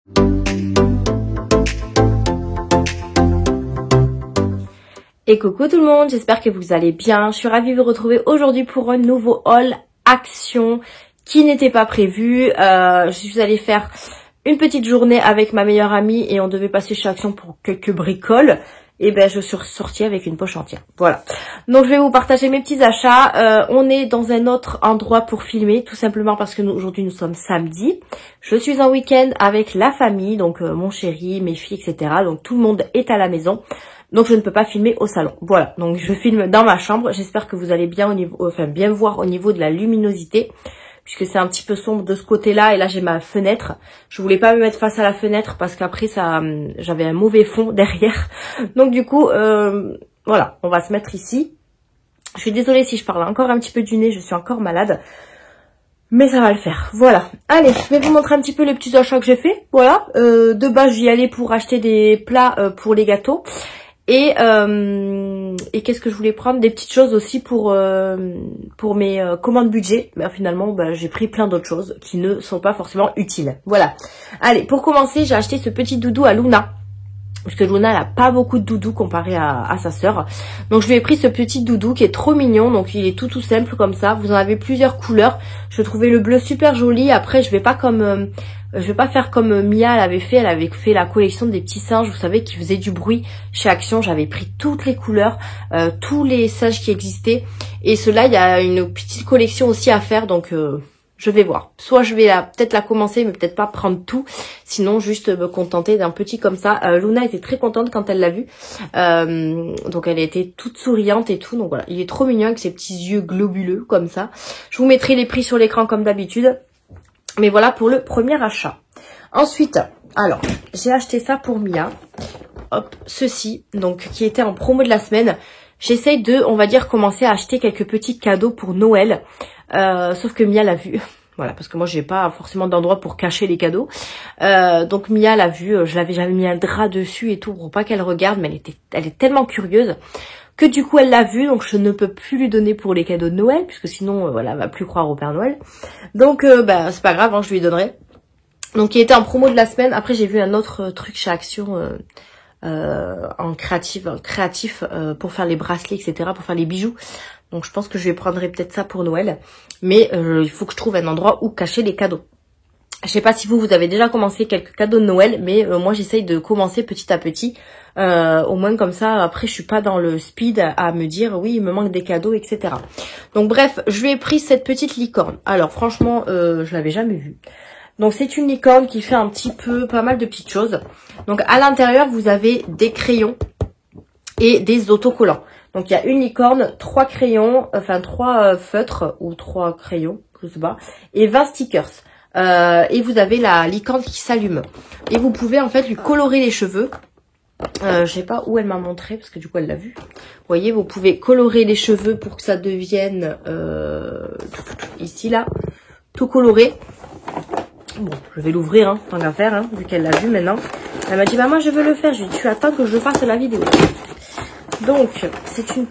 Et coucou tout le monde, j'espère que vous allez bien. Je suis ravie de vous retrouver aujourd'hui pour un nouveau haul action qui n'était pas prévu. Je suis allée faire une petite journée avec ma meilleure amie et on devait passer chez Action pour quelques bricoles. Et ben je suis ressortie avec une poche entière. Voilà. Donc je vais vous partager mes petits achats. On est dans un autre endroit pour filmer, tout simplement parce que aujourd'hui nous sommes samedi. Je suis en week-end avec la famille, donc mon chéri, mes filles, etc. Donc tout le monde est à la maison. Donc je ne peux pas filmer au salon. Voilà, donc je filme dans ma chambre. J'espère que vous allez bien au niveau, bien voir au niveau de la luminosité, puisque c'est un petit peu sombre de ce côté-là. Et là j'ai ma fenêtre. Je voulais pas me mettre face à la fenêtre parce qu'après ça, j'avais un mauvais fond derrière. Donc du coup, voilà, on va se mettre ici. Je suis désolée si je parle encore un petit peu du nez, je suis encore malade. Mais ça va le faire, voilà. Allez, je vais vous montrer un petit peu les petits achats que j'ai fait. Voilà, de base j'y allais pour acheter des plats pour les gâteaux. Et qu'est-ce que je voulais prendre? Des petites choses aussi pour mes commandes budget. Mais finalement, j'ai pris plein d'autres choses qui ne sont pas forcément utiles. Voilà. Allez, pour commencer, j'ai acheté ce petit doudou à Luna. Parce que Luna, elle a pas beaucoup de doudou comparé à sa sœur. Donc je lui ai pris ce petit doudou qui est trop mignon. Donc il est tout simple comme ça. Vous en avez plusieurs couleurs. Je trouvais le bleu super joli. Après, je vais pas faire comme Mia elle avait fait la collection des petits singes, vous savez, qui faisaient du bruit chez Action. J'avais pris toutes les couleurs, tous les singes qui existaient. Et cela, il y a une petite collection aussi à faire, donc je vais voir. Soit je vais peut-être la commencer, mais peut-être pas prendre tout. Sinon, juste me contenter d'un petit comme ça. Luna était très contente quand elle l'a vu. Donc elle était toute souriante et tout. Donc voilà, il est trop mignon avec ses petits yeux globuleux comme ça. Je vous mettrai les prix sur l'écran comme d'habitude. Mais voilà pour le premier achat. Ensuite, alors, j'ai acheté ça pour Mia. Hop, ceci, donc, qui était en promo de la semaine. J'essaye de, on va dire, commencer à acheter quelques petits cadeaux pour Noël. Sauf que Mia l'a vu. Voilà, parce que moi, j'ai pas forcément d'endroit pour cacher les cadeaux. Donc, Mia l'a vu. J'avais mis un drap dessus et tout pour pas qu'elle regarde. Mais elle est tellement curieuse que du coup, elle l'a vu. Donc, je ne peux plus lui donner pour les cadeaux de Noël. Puisque sinon, voilà, elle va plus croire au Père Noël. Donc, c'est pas grave, hein, je lui donnerai. Donc, il était en promo de la semaine. Après, j'ai vu un autre truc chez Action en créatif pour faire les bracelets, etc., pour faire les bijoux. Donc, je pense que je prendrai peut-être ça pour Noël. Mais il faut que je trouve un endroit où cacher les cadeaux. Je sais pas si vous avez déjà commencé quelques cadeaux de Noël, mais moi, j'essaye de commencer petit à petit. Au moins, comme ça, après, je suis pas dans le speed à me dire, oui, il me manque des cadeaux, etc. Donc, bref, je lui ai pris cette petite licorne. Alors, franchement, je l'avais jamais vue. Donc c'est une licorne qui fait un petit peu pas mal de petites choses. Donc à l'intérieur vous avez des crayons et des autocollants. Donc il y a une licorne, 3 crayons, enfin 3 feutres ou 3 crayons, je sais pas, et 20 stickers. Et vous avez la licorne qui s'allume. Et vous pouvez en fait lui colorer les cheveux. Je sais pas où elle m'a montré parce que du coup elle l'a vu. Vous voyez, vous pouvez colorer les cheveux pour que ça devienne ici là, tout coloré. Bon, je vais l'ouvrir, hein, tant qu'à faire, hein, vu qu'elle l'a vu maintenant. Elle m'a dit, maman, je veux le faire. Je lui ai dit, tu attends que je fasse la vidéo. Donc, c'est une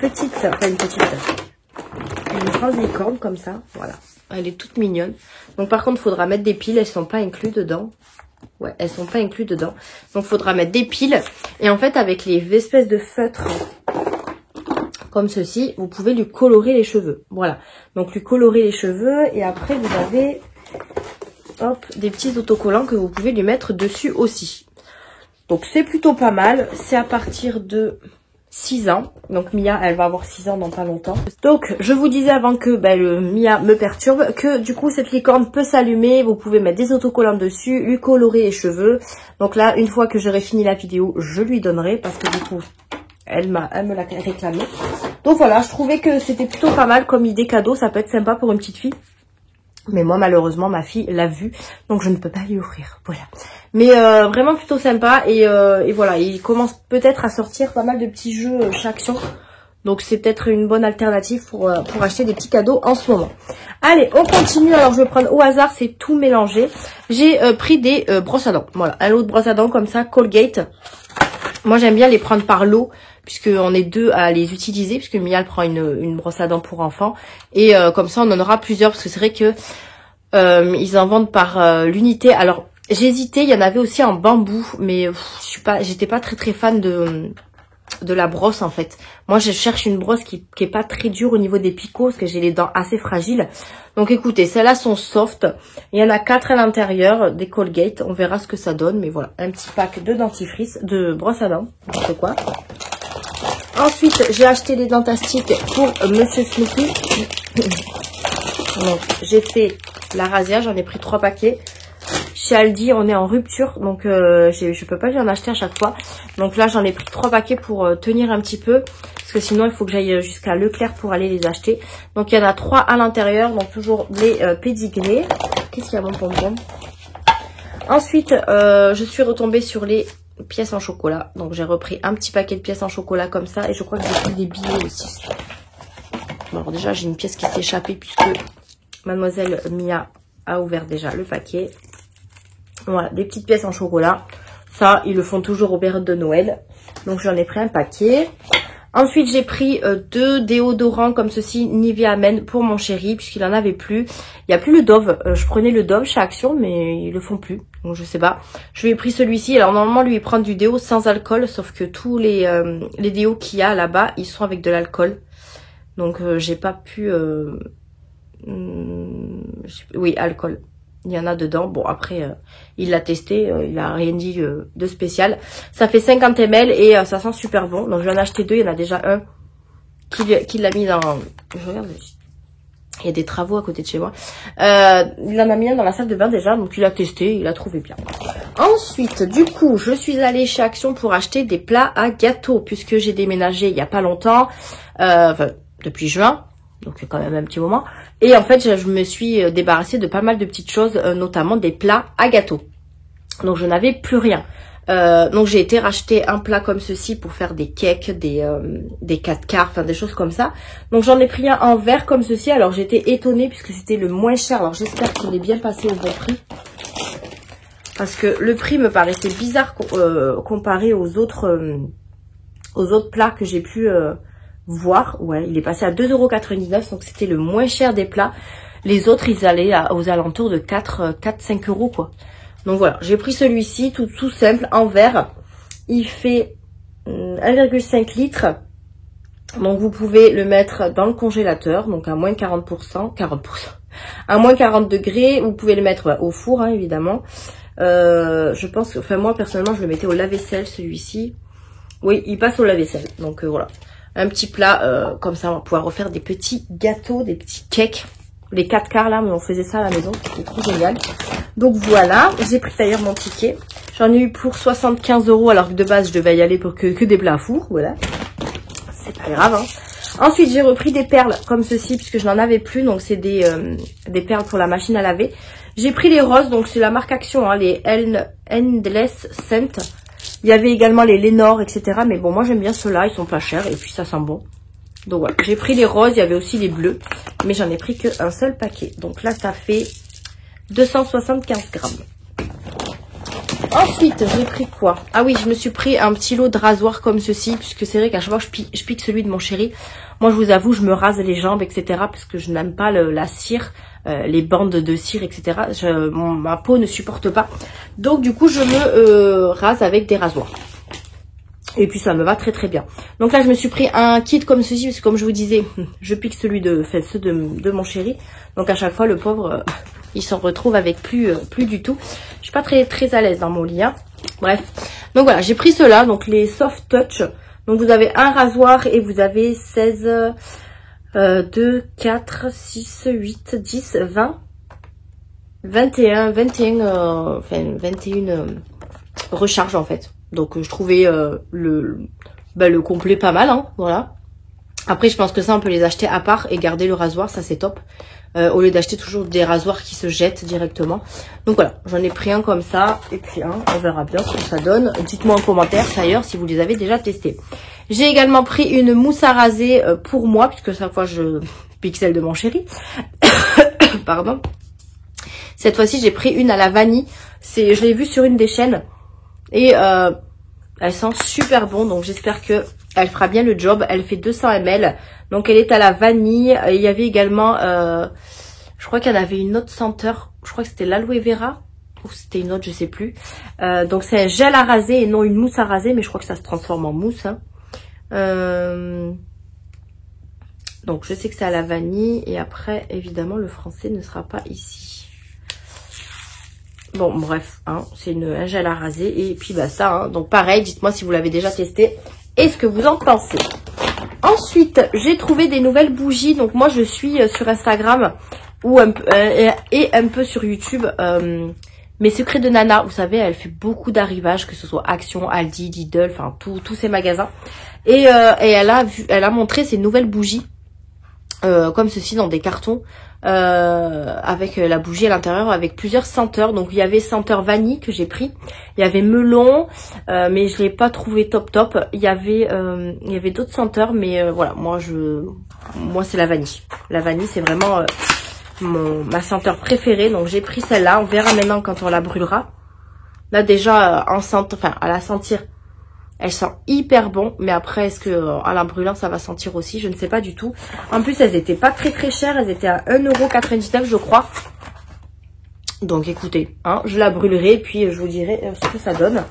grande licorne comme ça. Voilà. Elle est toute mignonne. Donc, par contre, il faudra mettre des piles. Elles sont pas incluses dedans. Ouais, elles sont pas incluses dedans. Donc, il faudra mettre des piles. Et en fait, avec les espèces de feutres comme ceci, vous pouvez lui colorer les cheveux. Voilà. Donc, lui colorer les cheveux. Et après, vous avez... hop, des petits autocollants que vous pouvez lui mettre dessus aussi. Donc c'est plutôt pas mal. C'est à partir de 6 ans. Donc Mia, elle va avoir 6 ans dans pas longtemps. Donc je vous disais avant que le Mia me perturbe que du coup cette licorne peut s'allumer. Vous pouvez mettre des autocollants dessus, lui colorer les cheveux. Donc là, une fois que j'aurai fini la vidéo, je lui donnerai parce que du coup, elle me l'a réclamé. Donc voilà, je trouvais que c'était plutôt pas mal comme idée cadeau. Ça peut être sympa pour une petite fille. Mais moi, malheureusement, ma fille l'a vu. Donc, je ne peux pas lui offrir. Voilà. Mais vraiment plutôt sympa. Et voilà, il commence peut-être à sortir pas mal de petits jeux chez Action. Donc, c'est peut-être une bonne alternative pour acheter des petits cadeaux en ce moment. Allez, on continue. Alors, je vais prendre au hasard. C'est tout mélangé. J'ai pris des brosses à dents. Voilà, un lot de brosses à dents comme ça, Colgate. Moi, j'aime bien les prendre par lot, puisqu'on est deux à les utiliser, puisque Mia elle prend une brosse à dents pour enfants. Et comme ça, on en aura plusieurs, parce que c'est vrai que ils en vendent par l'unité. Alors, J'hésitais, il y en avait aussi en bambou, mais j'étais pas très fan de la brosse en fait. Moi je cherche une brosse qui est pas très dure au niveau des picots parce que j'ai les dents assez fragiles. Donc écoutez, celles-là sont soft. Il y en a 4 à l'intérieur, des Colgate. On verra ce que ça donne. Mais voilà, un petit pack de dentifrice, de brosse à dents. N'importe quoi. Ensuite, j'ai acheté les dentastiques pour Monsieur Snoopy. Donc j'ai fait la razzia, j'en ai pris 3 paquets. Chez Aldi, on est en rupture, donc je peux pas lui en acheter à chaque fois. Donc là, j'en ai pris 3 paquets pour tenir un petit peu. Parce que sinon, il faut que j'aille jusqu'à Leclerc pour aller les acheter. Donc il y en a 3 à l'intérieur, donc toujours les pédigrés. Qu'est-ce qu'il y a, mon pompon? Ensuite, je suis retombée sur les pièces en chocolat. Donc j'ai repris un petit paquet de pièces en chocolat comme ça. Et je crois que j'ai pris des billets aussi. Bon, alors déjà, j'ai une pièce qui s'est échappée puisque Mademoiselle Mia a ouvert déjà le paquet. Voilà, des petites pièces en chocolat. Ça, ils le font toujours aux périodes de Noël. Donc, j'en ai pris un paquet. Ensuite, j'ai pris 2 déodorants comme ceci, Nivea Men pour mon chéri, puisqu'il en avait plus. Il n'y a plus le Dove. Je prenais le Dove chez Action, mais ils le font plus. Donc, je sais pas. Je lui ai pris celui-ci. Alors, normalement, lui, il prend du déo sans alcool. Sauf que tous les déos qu'il y a là-bas, ils sont avec de l'alcool. Donc, j'ai pas pu... oui, alcool. Il y en a dedans. Bon, après, il l'a testé. Il a rien dit de spécial. Ça fait 50 ml et ça sent super bon. Donc, je vais en acheter 2. Il y en a déjà un qui l'a mis dans... Je regarde. Il y a des travaux à côté de chez moi. Il en a mis un dans la salle de bain déjà. Donc, il a testé. Il a trouvé bien. Ensuite, du coup, je suis allée chez Action pour acheter des plats à gâteaux. Puisque j'ai déménagé il n'y a pas longtemps. Enfin, depuis juin. Donc quand même un petit moment. Et en fait, je me suis débarrassée de pas mal de petites choses, notamment des plats à gâteau. Donc je n'avais plus rien. Donc j'ai été racheter un plat comme ceci pour faire des cakes, des 4 quarts, enfin des choses comme ça. Donc j'en ai pris un en verre comme ceci. Alors j'étais étonnée puisque c'était le moins cher. Alors j'espère qu'il est bien passé au bon prix. Parce que le prix me paraissait bizarre comparé aux autres plats que j'ai pu... voir, ouais, il est passé à 2,99 €, donc c'était le moins cher des plats. Les autres, ils allaient aux alentours de 4-5 € quoi. Donc voilà, j'ai pris celui-ci, tout simple, en verre. Il fait 1,5 litres. Donc vous pouvez le mettre dans le congélateur, donc à moins 40%, à moins 40 degrés. Vous pouvez le mettre au four, hein, évidemment. Je pense que, enfin moi personnellement, je le mettais au lave-vaisselle, celui-ci. Oui, il passe au lave-vaisselle, donc voilà. Un petit plat, comme ça on va pouvoir refaire des petits gâteaux, des petits cakes. Les 4 quarts là, mais on faisait ça à la maison, c'était trop génial. Donc voilà, j'ai pris d'ailleurs mon ticket. J'en ai eu pour 75 € alors que de base je devais y aller pour que des plats à four, voilà. C'est pas grave, hein. Ensuite j'ai repris des perles comme ceci puisque je n'en avais plus, donc c'est des perles pour la machine à laver. J'ai pris les roses, donc c'est la marque Action, hein, les Endless Scent. Il y avait également les Lénore, etc. Mais bon, moi j'aime bien ceux-là, ils sont pas chers et puis ça sent bon. Donc voilà, j'ai pris les roses, il y avait aussi les bleus. Mais j'en ai pris qu'un seul paquet. Donc là, ça fait 275 grammes. Ensuite, j'ai pris quoi? Ah oui, je me suis pris un petit lot de rasoir comme ceci. Puisque c'est vrai qu'à chaque fois, je pique celui de mon chéri. Moi, je vous avoue, je me rase les jambes, etc. Parce que je n'aime pas la cire, les bandes de cire, etc. Ma peau ne supporte pas. Donc, du coup, je me rase avec des rasoirs. Et puis, ça me va très très bien. Donc là, je me suis pris un kit comme ceci. Parce que comme je vous disais, je pique ceux de mon chéri. Donc, à chaque fois, le pauvre... il s'en retrouve avec plus du tout. Je suis pas très à l'aise dans mon lit, hein. Bref. Donc voilà, j'ai pris ceux-là. Donc les Soft Touch. Donc vous avez un rasoir et vous avez 16, 2, 4, 6, 8, 10, 20, 21 recharges en fait. Donc je trouvais le complet pas mal, hein. Voilà. Après, je pense que ça, on peut les acheter à part et garder le rasoir. Ça, c'est top. Au lieu d'acheter toujours des rasoirs qui se jettent directement. Donc voilà, j'en ai pris un comme ça. Et puis on verra bien ce que ça donne. Dites-moi en commentaire, d'ailleurs, si vous les avez déjà testés. J'ai également pris une mousse à raser pour moi, puisque chaque fois, je pique celle de mon chéri. Pardon. Cette fois-ci, j'ai pris une à la vanille. Je l'ai vue sur une des chaînes. Et elle sent super bon. Donc, j'espère que... elle fera bien le job. Elle fait 200 ml. Donc, elle est à la vanille. Il y avait également... je crois qu'il y en avait une autre senteur. Je crois que c'était l'aloe vera. ou c'était une autre, je sais plus. Donc c'est un gel à raser et non une mousse à raser, mais je crois que ça se transforme en mousse. Hein. Donc je sais que c'est à la vanille et après évidemment le français ne sera pas ici. Bon bref, hein, c'est un gel à raser et puis bah ça, hein, donc pareil, dites-moi si vous l'avez déjà testé et ce que vous en pensez. Ensuite j'ai trouvé des nouvelles bougies, donc moi je suis sur Instagram ou et un peu sur YouTube. Mes secrets de Nana, vous savez, elle fait beaucoup d'arrivages, que ce soit Action, Aldi, Lidl, enfin tous ces magasins. Et elle a montré ses nouvelles bougies. Comme ceci dans des cartons avec la bougie à l'intérieur avec plusieurs senteurs. Donc il y avait senteur vanille que j'ai pris, il y avait melon mais je l'ai pas trouvé top. Il y avait d'autres senteurs mais voilà, moi c'est la vanille. La vanille c'est vraiment ma senteur préférée, donc j'ai pris celle-là. On verra maintenant quand on la brûlera. Là déjà à la sentir, elle sent hyper bon, mais après est-ce que à la brûlant ça va sentir aussi, je ne sais pas du tout. En plus elles étaient pas très chères, elles étaient à 1,99 € je crois. Donc écoutez, hein, je la brûlerai et puis je vous dirai ce que ça donne.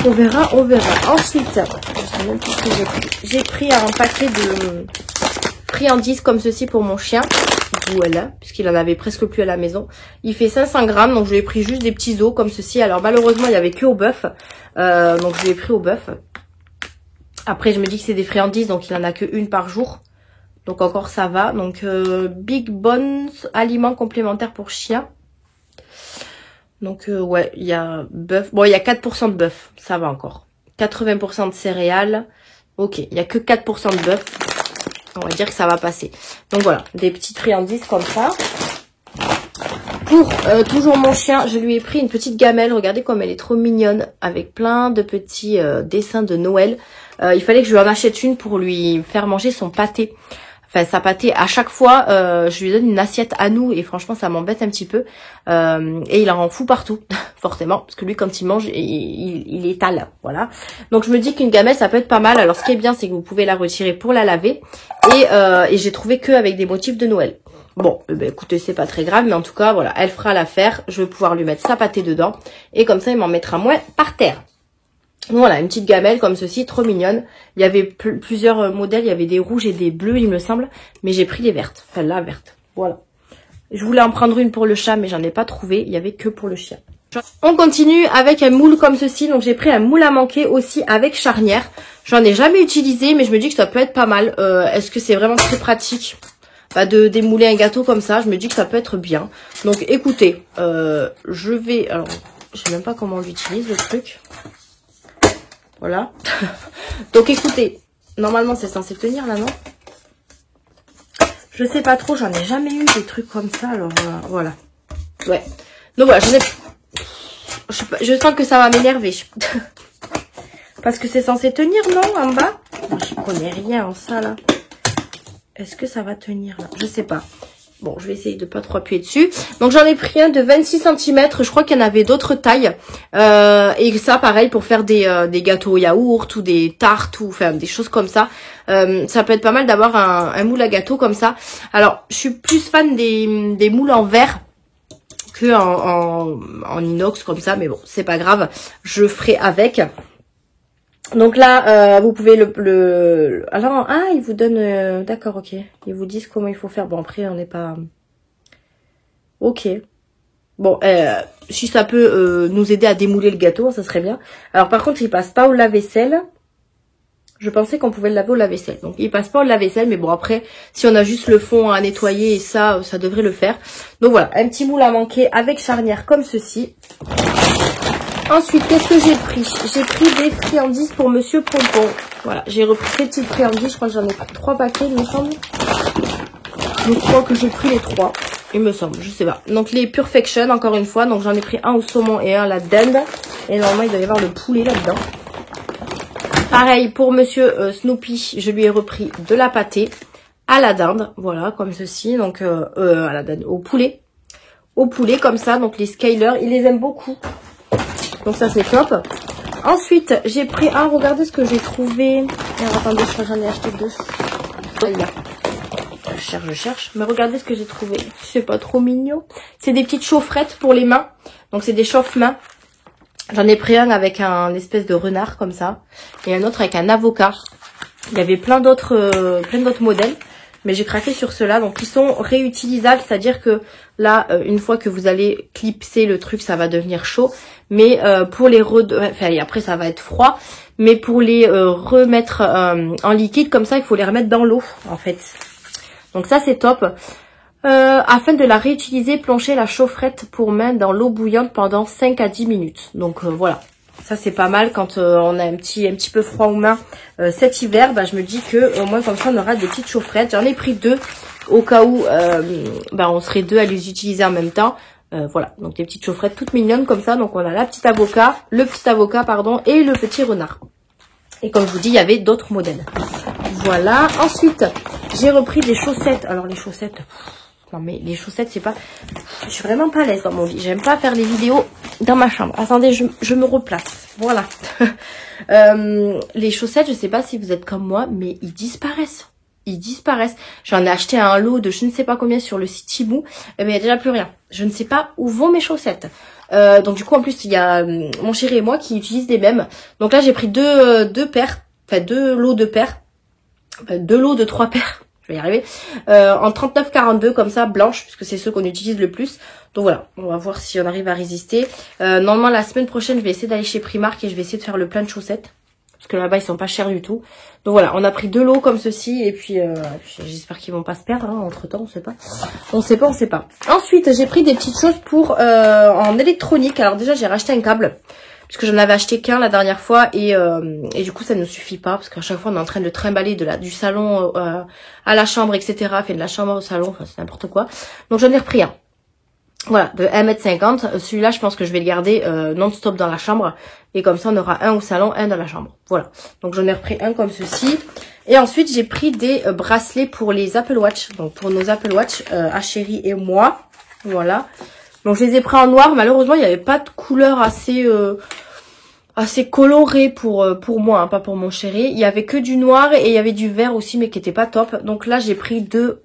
On verra. Ensuite, je sais même plus ce que j'ai pris. J'ai pris un paquet de friandises comme ceci pour mon chien. Voilà, puisqu'il en avait presque plus à la maison. Il fait 500 grammes, donc je lui ai pris juste des petits os comme ceci. Alors malheureusement, il n'y avait que au bœuf. Donc je lui ai pris au bœuf. Après, je me dis que c'est des friandises, donc il en a que une par jour. Donc encore ça va. Donc Big Bones, aliments complémentaires pour chien. Donc ouais, il y a bœuf. Bon, il y a 4% de bœuf, ça va encore. 80% de céréales. Ok, il n'y a que 4% de bœuf. On va dire que ça va passer. Donc voilà, des petites friandises comme ça. Pour toujours mon chien, je lui ai pris une petite gamelle. Regardez comme elle est trop mignonne. Avec plein de petits dessins de Noël. Il fallait que je lui en achète une pour lui faire manger son pâté. Enfin, sa pâté, à chaque fois, je lui donne une assiette à nous. Et franchement, ça m'embête un petit peu. Et il en rend fou partout, forcément. Parce que lui, quand il mange, il étale. Voilà. Donc, je me dis qu'une gamelle, ça peut être pas mal. Alors, ce qui est bien, c'est que vous pouvez la retirer pour la laver. Et j'ai trouvé que avec des motifs de Noël. Bon, ben, écoutez, c'est pas très grave. Mais en tout cas, voilà, elle fera l'affaire. Je vais pouvoir lui mettre sa pâté dedans. Et comme ça, il m'en mettra moins par terre. Voilà, une petite gamelle comme ceci, trop mignonne. Il y avait plusieurs modèles, il y avait des rouges et des bleus, il me semble. Mais j'ai pris les vertes, enfin la verte. Voilà. Je voulais en prendre une pour le chat, mais j'en ai pas trouvé. Il y avait que pour le chien. On continue avec un moule comme ceci. Donc j'ai pris un moule à manquer aussi avec charnière. J'en ai jamais utilisé, mais je me dis que ça peut être pas mal. Est-ce que c'est vraiment très pratique de démouler un gâteau comme ça? Je me dis que ça peut être bien. Donc écoutez, je vais... Alors, je sais même pas comment on l'utilise le truc. Voilà. Donc écoutez, normalement c'est censé tenir là, non? Je sais pas trop, j'en ai jamais eu des trucs comme ça, alors voilà. Ouais. Donc voilà, je sens que ça va m'énerver. Parce que c'est censé tenir, non, en bas? Je connais rien en ça là. Est-ce que ça va tenir là? Je sais pas. Bon, je vais essayer de pas trop appuyer dessus. Donc, j'en ai pris un de 26 cm. Je crois qu'il y en avait d'autres tailles. Et ça, pareil, pour faire des gâteaux au yaourt ou des tartes ou enfin des choses comme ça. Ça peut être pas mal d'avoir un moule à gâteau comme ça. Alors, je suis plus fan des moules en verre que en inox comme ça. Mais bon, c'est pas grave. Je ferai avec. Donc là, vous pouvez alors, il vous donne... D'accord, ok. Ils vous disent comment il faut faire. Bon, après, on n'est pas... Ok. Bon, si ça peut nous aider à démouler le gâteau, ça serait bien. Alors, par contre, il passe pas au lave-vaisselle. Je pensais qu'on pouvait le laver au lave-vaisselle. Donc, il passe pas au lave-vaisselle. Mais bon, après, si on a juste le fond à nettoyer, et ça devrait le faire. Donc, voilà. Un petit moule à manquer avec charnière comme ceci. Ensuite, qu'est-ce que j'ai pris? J'ai pris des friandises pour Monsieur Pompon. Voilà, j'ai repris ces petites friandises. Je crois que j'en ai pris 3 paquets, il me semble. Je crois que j'ai pris les 3, il me semble, je sais pas. Donc les Perfection, encore une fois. Donc j'en ai pris un au saumon et un à la dinde. Et normalement, il doit y avoir le poulet là-dedans. Pareil, pour Monsieur Snoopy, je lui ai repris de la pâtée à la dinde. Voilà, comme ceci. Donc à la dinde, au poulet. Au poulet, comme ça. Donc les Skyler, il les aime beaucoup. Donc ça c'est top. Ensuite j'ai pris un, regardez ce que j'ai trouvé. Alors attendez, je crois que j'en ai acheté 2. Voilà. je cherche. Mais regardez ce que j'ai trouvé. C'est pas trop mignon. C'est des petites chaufferettes pour les mains. Donc c'est des chauffe-mains. J'en ai pris un avec un espèce de renard comme ça. Et un autre avec un avocat. Il y avait plein d'autres modèles. Mais j'ai craqué sur ceux-là. Donc ils sont réutilisables. C'est-à-dire que là, une fois que vous allez clipser le truc, ça va devenir chaud. Mais pour les après ça va être froid. Mais pour les remettre en liquide comme ça, il faut les remettre dans l'eau en fait. Donc ça c'est top. Afin de la réutiliser, plongez la chaufferette pour main dans l'eau bouillante pendant 5 à 10 minutes. Donc voilà. Ça c'est pas mal quand on a un petit peu froid aux mains cet hiver. Bah, je me dis que au moins comme ça on aura des petites chaufferettes. J'en ai pris 2 au cas où on serait 2 à les utiliser en même temps. Voilà, donc des petites chaufferettes toutes mignonnes comme ça. Donc on a le petit avocat et le petit renard. Et comme je vous dis, il y avait d'autres modèles. Voilà. Ensuite, j'ai repris des chaussettes. Alors les chaussettes, non mais les chaussettes c'est pas... Je suis vraiment pas à l'aise dans mon lit. J'aime pas faire les vidéos dans ma chambre. Attendez, je me replace. Voilà. Les chaussettes, je sais pas si vous êtes comme moi, mais ils disparaissent. Ils disparaissent. J'en ai acheté un lot de je ne sais pas combien sur le site Temu, mais il n'y a déjà plus rien. Je ne sais pas où vont mes chaussettes. Donc du coup en plus il y a mon chéri et moi qui utilisent les mêmes. Donc là j'ai pris deux paires, enfin 2 lots de paires, 2 lots de 3 paires. Je vais y arriver. En 39,42 comme ça, blanches, puisque c'est ceux qu'on utilise le plus. Donc voilà, on va voir si on arrive à résister. Normalement la semaine prochaine je vais essayer d'aller chez Primark et je vais essayer de faire le plein de chaussettes. Parce que là-bas ils sont pas chers du tout. Donc voilà, on a pris 2 lots comme ceci. Et puis j'espère qu'ils vont pas se perdre hein, entre temps, on sait pas. On sait pas. Ensuite j'ai pris des petites choses pour en électronique. Alors déjà j'ai racheté un câble. Parce que j'en avais acheté qu'un la dernière fois et du coup ça ne suffit pas. Parce qu'à chaque fois on est en train de trimballer du salon à la chambre, etc. Fait de la chambre au salon, enfin c'est n'importe quoi. Donc j'en ai repris un. Voilà, de 1,50 m. Celui-là, je pense que je vais le garder non-stop dans la chambre. Et comme ça, on aura un au salon, un dans la chambre. Voilà. Donc, j'en ai repris un comme ceci. Et ensuite, j'ai pris des bracelets pour les Apple Watch. Donc, pour nos Apple Watch, à Chéri et moi. Voilà. Donc, je les ai pris en noir. Malheureusement, il n'y avait pas de couleur assez colorée pour moi, hein, pas pour mon chéri. Il y avait que du noir et il y avait du vert aussi, mais qui était pas top. Donc là, j'ai pris deux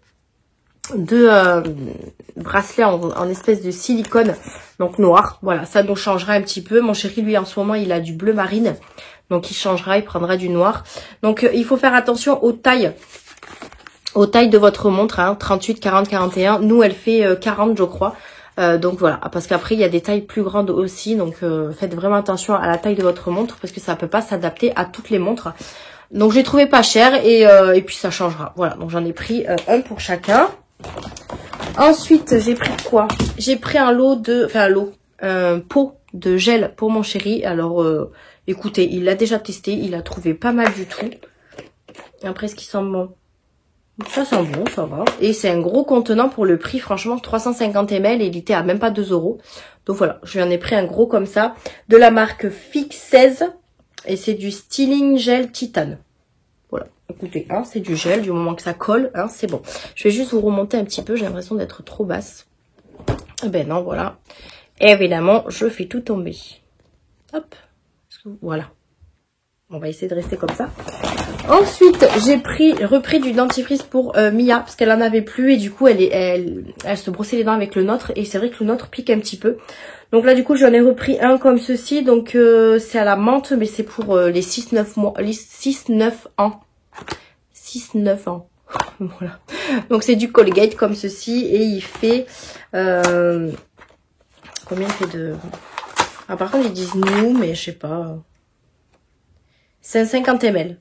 bracelets en espèce de silicone, donc noir. Voilà, ça nous changera un petit peu. Mon chéri, lui, en ce moment, il a du bleu marine. Donc, il changera, il prendra du noir. Donc, il faut faire attention aux tailles de votre montre. Hein, 38, 40, 41. Nous, elle fait 40, je crois. Donc, voilà. Parce qu'après, il y a des tailles plus grandes aussi. Donc, faites vraiment attention à la taille de votre montre. Parce que ça peut pas s'adapter à toutes les montres. Donc, j'ai trouvé pas cher. Et puis, ça changera. Voilà. Donc, j'en ai pris un pour chacun. Ensuite, j'ai pris quoi? J'ai pris un pot de gel pour mon chéri. Alors, écoutez, il l'a déjà testé. Il a trouvé pas mal du tout. Après, ce qui sent bon? Ça sent bon, ça va. Et c'est un gros contenant pour le prix. Franchement, 350 ml et il était à même pas 2 €. Donc voilà, je lui en ai pris un gros comme ça. De la marque Fix 16. Et c'est du Styling Gel Titane. Voilà, écoutez, hein, c'est du gel, du moment que ça colle, hein, c'est bon. Je vais juste vous remonter un petit peu, j'ai l'impression d'être trop basse. Ben non, voilà. Et évidemment, je fais tout tomber. Hop, voilà. On va essayer de rester comme ça. Ensuite, j'ai repris du dentifrice pour Mia, parce qu'elle en avait plus, et du coup, elle se brossait les dents avec le nôtre, et c'est vrai que le nôtre pique un petit peu. Donc là, du coup, j'en ai repris un comme ceci. Donc, c'est à la menthe, mais c'est pour les 6-9 mois, les 6-9 ans. 6-9 ans. Voilà. Donc, c'est du Colgate comme ceci. Et il fait... combien il fait de... Ah, par contre, ils disent new, mais je sais pas. C'est un 50 ml.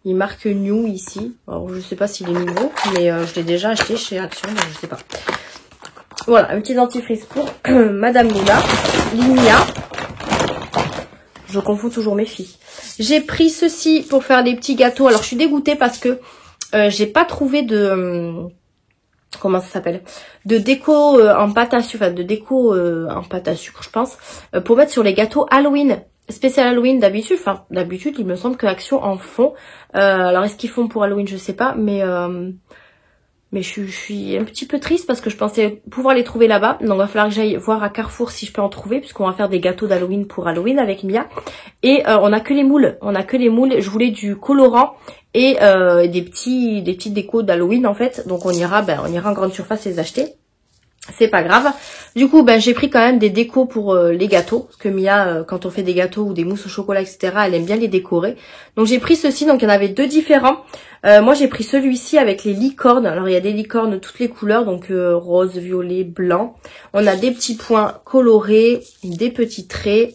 Il marque new ici. Alors, je sais pas s'il est nouveau, mais je l'ai déjà acheté chez Action, donc je sais pas. Voilà, un petit dentifrice pour Madame Linia. Je confonds toujours mes filles. J'ai pris ceci pour faire les petits gâteaux. Alors, je suis dégoûtée parce que j'ai pas trouvé de... comment ça s'appelle? De déco en pâte à sucre. Enfin, de déco en pâte à sucre, je pense. Pour mettre sur les gâteaux Halloween. Spécial Halloween d'habitude. Enfin, d'habitude, il me semble que Action en font. Alors, est-ce qu'ils font pour Halloween? Je sais pas. Mais... Mais je suis un petit peu triste parce que je pensais pouvoir les trouver là-bas. Donc il va falloir que j'aille voir à Carrefour si je peux en trouver, puisqu'on va faire des gâteaux d'Halloween pour Halloween avec Mia. Et on a que les moules. On a que les moules. Je voulais du colorant et des petites décos d'Halloween en fait. Donc on ira en grande surface les acheter. C'est pas grave. Du coup, j'ai pris quand même des décos pour les gâteaux. Parce que Mia, quand on fait des gâteaux ou des mousses au chocolat, etc., elle aime bien les décorer. Donc j'ai pris ceci. Donc il y en avait 2 différents. Moi j'ai pris celui-ci avec les licornes. Alors il y a des licornes de toutes les couleurs. Donc rose, violet, blanc. On a des petits points colorés, des petits traits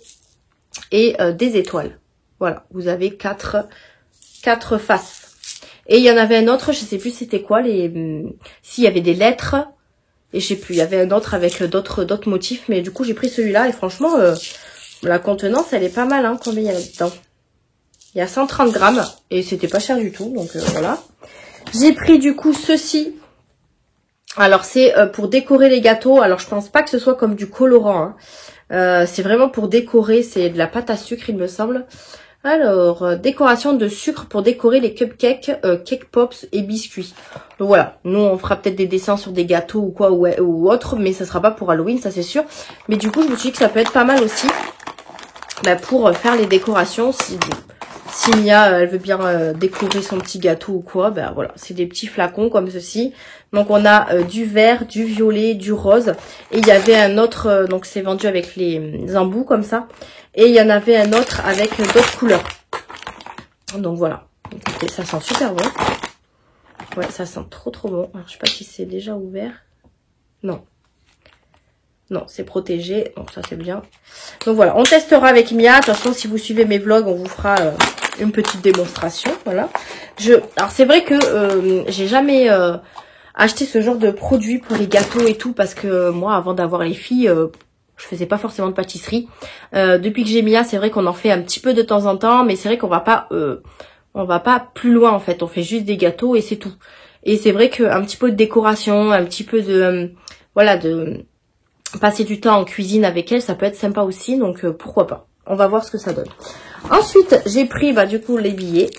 et des étoiles. Voilà, vous avez 4 faces. Et il y en avait un autre, je sais plus c'était quoi. S'il y avait des lettres. Et je sais plus, il y avait un autre avec d'autres motifs. Mais du coup, j'ai pris celui-là. Et franchement, la contenance, elle est pas mal. Hein, combien il y a dedans? Il y a 130 grammes. Et c'était pas cher du tout. Donc voilà. J'ai pris du coup ceci. Alors c'est pour décorer les gâteaux. Alors je pense pas que ce soit comme du colorant. Hein. C'est vraiment pour décorer. C'est de la pâte à sucre, il me semble. Alors, décoration de sucre pour décorer les cupcakes, cake pops et biscuits. Donc voilà, nous on fera peut-être des dessins sur des gâteaux ou quoi ou autre, mais ça sera pas pour Halloween, ça c'est sûr. Mais du coup, je me suis dit que ça peut être pas mal aussi pour faire les décorations. Si Mia, elle veut bien décorer son petit gâteau ou quoi, voilà, c'est des petits flacons comme ceci. Donc on a du vert, du violet, du rose. Et il y avait un autre, donc c'est vendu avec les embouts comme ça. Et il y en avait un autre avec d'autres couleurs. Donc voilà. Écoutez, ça sent super bon. Ouais, ça sent trop bon. Alors je sais pas si c'est déjà ouvert. Non. Non, c'est protégé. Donc ça c'est bien. Donc voilà, on testera avec Mia. De toute façon, si vous suivez mes vlogs, on vous fera une petite démonstration. Voilà. Alors c'est vrai que j'ai jamais acheté ce genre de produit pour les gâteaux et tout. Parce que moi, avant d'avoir les filles... je faisais pas forcément de pâtisserie. Depuis que j'ai Mia, c'est vrai qu'on en fait un petit peu de temps en temps, mais c'est vrai qu'on va pas plus loin en fait. On fait juste des gâteaux et c'est tout. Et c'est vrai qu'un petit peu de décoration, un petit peu de voilà, de passer du temps en cuisine avec elle, ça peut être sympa aussi. Donc pourquoi pas. On va voir ce que ça donne. Ensuite, j'ai pris du coup les billets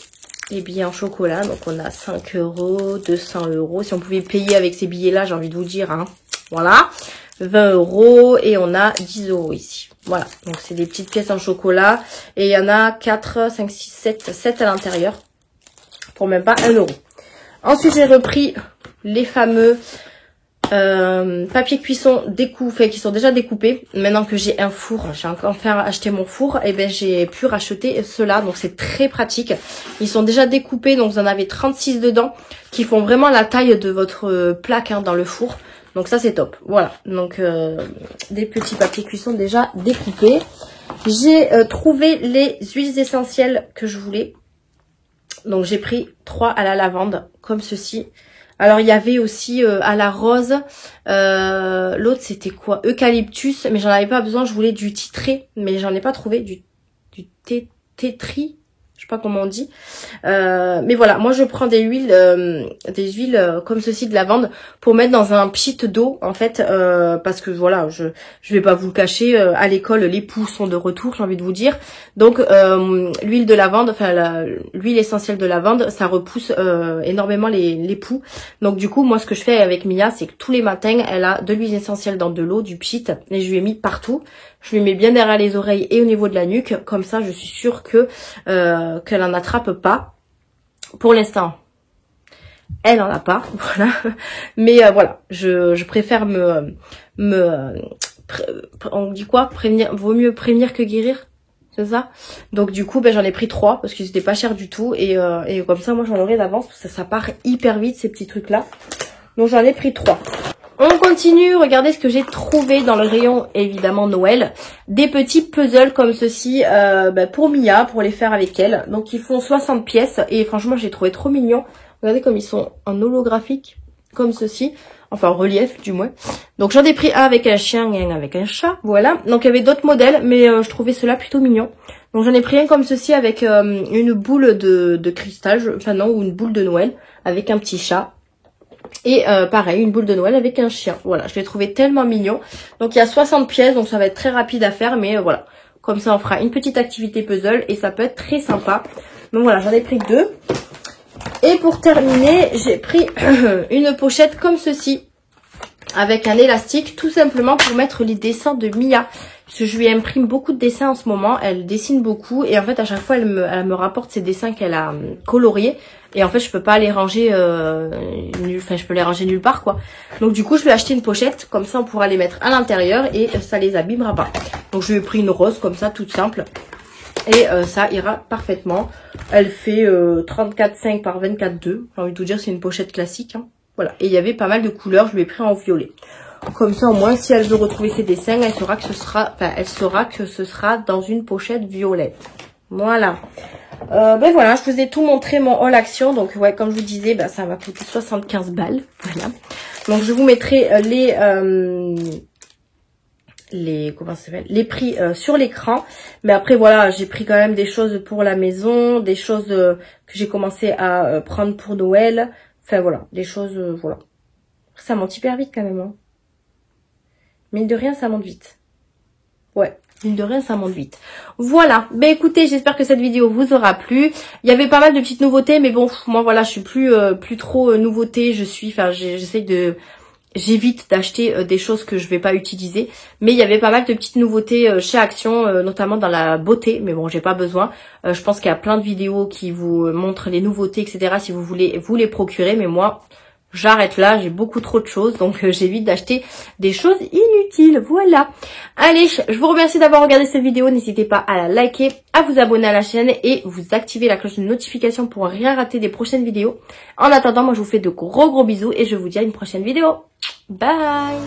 en chocolat. Donc on a 5 €, 200 €. Si on pouvait payer avec ces billets-là, j'ai envie de vous dire, hein. Voilà. 20 € et on a 10 € ici. Voilà, donc c'est des petites pièces en chocolat. Et il y en a 4, 5, 6, 7 à l'intérieur. Pour même pas 1 €. Ensuite, j'ai repris les fameux papier cuisson découpés, qui sont déjà découpés. Maintenant que j'ai un four, j'ai encore acheté mon four, et j'ai pu racheter ceux-là. Donc c'est très pratique. Ils sont déjà découpés, donc vous en avez 36 dedans, qui font vraiment la taille de votre plaque dans le four. Donc ça c'est top. Voilà, donc des petits papiers cuisson déjà découpés. J'ai trouvé les huiles essentielles que je voulais. Donc j'ai pris 3 à la lavande, comme ceci. Alors il y avait aussi à la rose, l'autre c'était quoi? Eucalyptus, mais j'en avais pas besoin, je voulais du titré, mais j'en ai pas trouvé, du tétri. Je sais pas comment on dit. Mais voilà, moi je prends des huiles comme ceci de lavande pour mettre dans un pchit d'eau en fait, parce que voilà, je vais pas vous le cacher, à l'école les poux sont de retour, j'ai envie de vous dire. Donc l'huile de lavande, enfin l'huile essentielle de lavande, ça repousse énormément les poux. Donc du coup, moi ce que je fais avec Mia, c'est que tous les matins, elle a de l'huile essentielle dans de l'eau, du pchit, et je lui ai mis partout. Je lui mets bien derrière les oreilles et au niveau de la nuque. Comme ça, je suis sûre que qu'elle en attrape pas. Pour l'instant, elle en a pas. Voilà. Mais voilà, je préfère on dit quoi? Prévenir, vaut mieux prévenir que guérir. C'est ça? Donc du coup, j'en ai pris 3 parce qu'ils étaient pas chers du tout. Et comme ça, moi, j'en aurai d'avance parce que ça part hyper vite, ces petits trucs-là. Donc j'en ai pris 3. On continue, regardez ce que j'ai trouvé dans le rayon, évidemment, Noël. Des petits puzzles comme ceci pour Mia, pour les faire avec elle. Donc, ils font 60 pièces et franchement, j'ai trouvé trop mignons. Regardez comme ils sont en holographique, comme ceci. Enfin, en relief, du moins. Donc, j'en ai pris un avec un chien et un avec un chat. Voilà. Donc, il y avait d'autres modèles, mais je trouvais ceux-là plutôt mignons. Donc, j'en ai pris un comme ceci avec une boule de cristal, ou une boule de Noël avec un petit chat. Et pareil, une boule de Noël avec un chien. Voilà, je l'ai trouvé tellement mignon. Donc il y a 60 pièces, donc ça va être très rapide à faire. Mais voilà, comme ça on fera une petite activité puzzle et ça peut être très sympa. Donc voilà, j'en ai pris 2. Et pour terminer, j'ai pris une pochette comme ceci, avec un élastique, tout simplement pour mettre les dessins de Mia. Parce que je lui imprime beaucoup de dessins en ce moment, elle dessine beaucoup et en fait à chaque fois elle me rapporte ses dessins qu'elle a coloriés. Et en fait je peux pas les ranger, je peux les ranger nulle part quoi. Donc du coup je lui ai acheté une pochette, comme ça on pourra les mettre à l'intérieur et ça les abîmera pas. Donc je lui ai pris une rose comme ça, toute simple. Et ça ira parfaitement. Elle fait 34,5 par 24,2. J'ai envie de vous dire c'est une pochette classique. Hein. Voilà. Et il y avait pas mal de couleurs, je lui ai pris en violet. Comme ça au moins si elle veut retrouver ses dessins, elle saura que ce sera dans une pochette violette. Voilà. Ben voilà, je vous ai tout montré mon haul action. Donc ouais, comme je vous disais, ben, ça m'a coûté 75 balles. Voilà. Donc je vous mettrai les prix sur l'écran. Mais après voilà, j'ai pris quand même des choses pour la maison, des choses que j'ai commencé à prendre pour Noël. Enfin voilà, des choses, voilà. Ça monte hyper vite quand même. Hein. Mine de rien, ça monte vite. Ouais, mine de rien, ça monte vite. Voilà. Ben écoutez, j'espère que cette vidéo vous aura plu. Il y avait pas mal de petites nouveautés, mais bon, moi voilà, je suis plus trop nouveauté. J'évite d'acheter des choses que je vais pas utiliser. Mais il y avait pas mal de petites nouveautés chez Action, notamment dans la beauté. Mais bon, j'ai pas besoin. Je pense qu'il y a plein de vidéos qui vous montrent les nouveautés, etc. Si vous voulez vous les procurer. Mais moi, j'arrête là, j'ai beaucoup trop de choses, donc j'évite d'acheter des choses inutiles, voilà. Allez, je vous remercie d'avoir regardé cette vidéo, n'hésitez pas à la liker, à vous abonner à la chaîne et vous activer la cloche de notification pour rien rater des prochaines vidéos. En attendant, moi je vous fais de gros bisous et je vous dis à une prochaine vidéo. Bye!